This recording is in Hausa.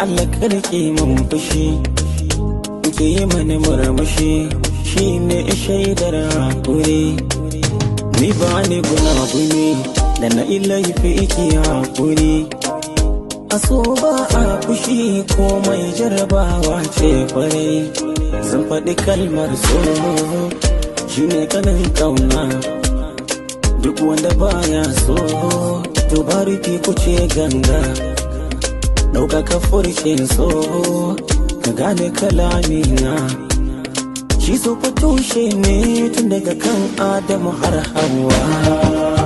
Allah karki mun fushi ki yi mani murmushi shine shaidar hakuri ni ba ni gunaguni da na laifi ki hakuri aso ba a fushi komai jarabawa ce kwarai zan faɗi kalmar so shine kanin kauna duk wanda baya so to bari ki kuce ganga ɗaukaka furcin so ka gane kalamina shi so fa tushe ne tun daga kan Adamu har Hawwa.